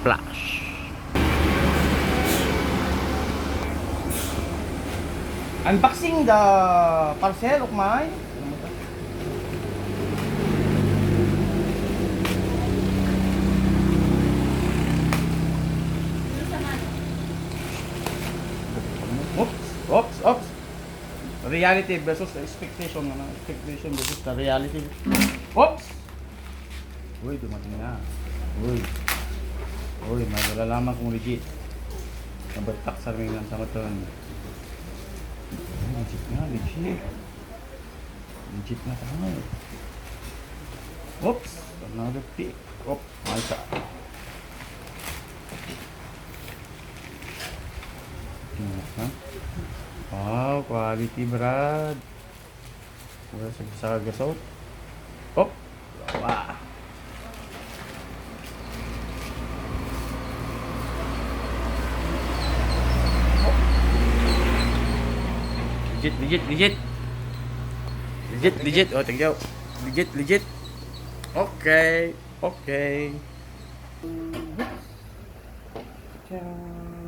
Flash. Unboxing the parcel of mine. Oops. Reality versus expectation. Expectation versus the reality. Oops! Uy, dumating na. Uy, may malalaman kung legit. Nabatak sa rin lang sa maton. Legit. Legit na tayo. Oops! Another pick. Oops, malta. Wow, quality brad. Wala sa gasot. Oh, wah. Legit. Oh, thank you. Legit. Okay. Ciao.